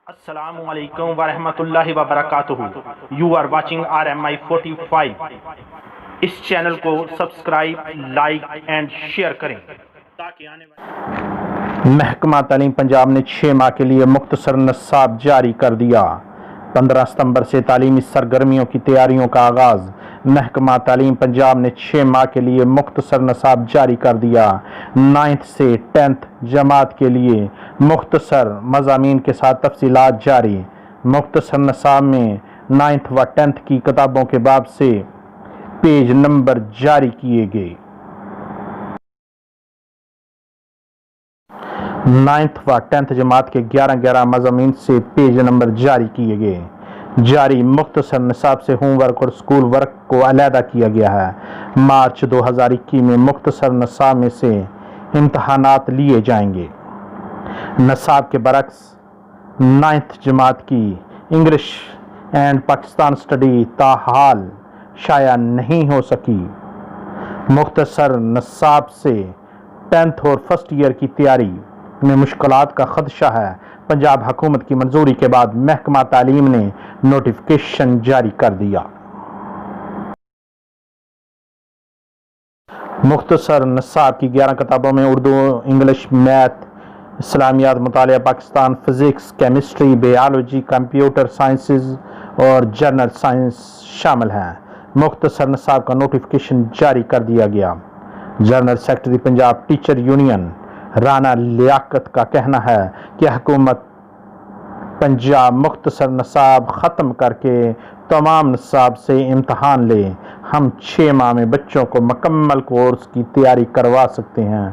अस्सलामुअलैकुम वरहमतुल्लाहि वबरकातुहू। You are watching RMI 45। इस चैनल को सब्सक्राइब, लाइक एंड शेयर करें ताकि आने वाले। महकमा तालीम पंजाब ने 6 माह के लिए मुख्तसर नसाब जारी कर दिया। 15 सितंबर से तालीमी सरगर्मियों की तैयारियों का आगाज़। महकमा तालीम पंजाब ने 6 माह के लिए मुख्तसर नसाब जारी कर दिया। 9th से 10th जमात के लिए मुख्तसर मज़ामीन के साथ तफसीलात जारी। मुख्तसर नसाब में 9th व 10th की किताबों के बाब से पेज नंबर जारी किए गए। 9th व 10th जमात के 11 मज़ामीन से पेज नंबर जारी किए गए। जारी मुख्तसर निसाब से होमवर्क और स्कूल वर्क को अलहदा किया गया है। मार्च 2021 में मुख्तसर निसाब में से इम्तहानात लिए जाएंगे। निसाब के बरक्स 9th जमात की इंग्लिश एंड पाकिस्तान स्टडी ताहाल शाया नहीं हो सकी। मुख्तसर निसाब से 10th और फर्स्ट ईयर की तैयारी में मुश्किलात का खदशा है। पंजाब हुकूमत की मंजूरी के बाद महकमा तालीम ने नोटिफिकेशन जारी कर दिया। मुख्तसर निसाब की 11 किताबों में उर्दू, इंग्लिश, मैथ, इस्लामियात, मुतालिया Pakistan, physics, chemistry, biology, computer sciences और जनरल साइंस शामिल हैं। मुख्तसर निसाब का नोटिफिकेशन जारी कर दिया गया। General secretary Punjab teacher union Rana Liaquat का कहना है कि हुकूमत पंजाब मुख्तसर निसाब ख़त्म करके तमाम निसाब से इम्तहान ले। हम 6 माह में बच्चों को मुकम्मल कोर्स की तैयारी करवा सकते हैं।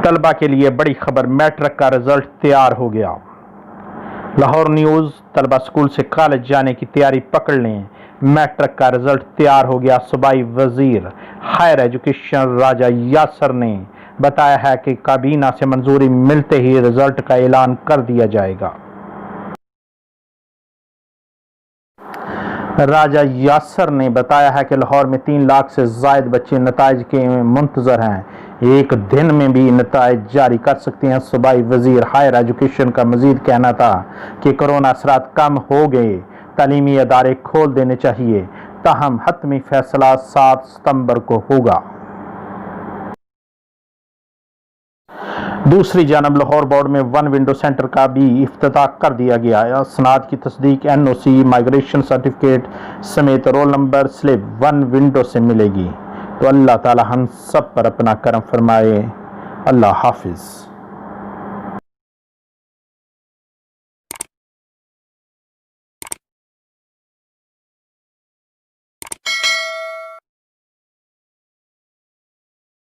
तलबा के लिए बड़ी खबर, मैट्रिक का रिजल्ट तैयार हो गया। लाहौर न्यूज़, तलबा स्कूल से कॉलेज जाने की तैयारी पकड़ लें। मैट्रिक का रिजल्ट तैयार हो गया। सूबाई वजीर हायर एजुकेशन राजा यासर ने बताया है कि काबीना से मंजूरी मिलते ही रिजल्ट का ऐलान कर दिया जाएगा। राजा यासर ने बताया है कि लाहौर में 3 लाख से जायद बच्चे नताइज के मुंतजर हैं। एक दिन में भी नताइज जारी कर सकते हैं। सूबाई वजीर हायर एजुकेशन का मजीद कहना था कि कोरोना असरात कम हो गए, तालीमी अदारे खोल देने चाहिए, ताहम हतमी फैसला 7 सितंबर को होगा। दूसरी जानब लाहौर बोर्ड में 1 विंडो सेंटर का भी इफ्तिताह कर दिया गया है। स्नात की तस्दीक NOC, माइग्रेशन सर्टिफिकेट समेत रोल नंबर स्लिप 1 विंडो से मिलेगी। तो अल्लाह ताला हम सब पर अपना करम फरमाए। अल्लाह हाफिज़।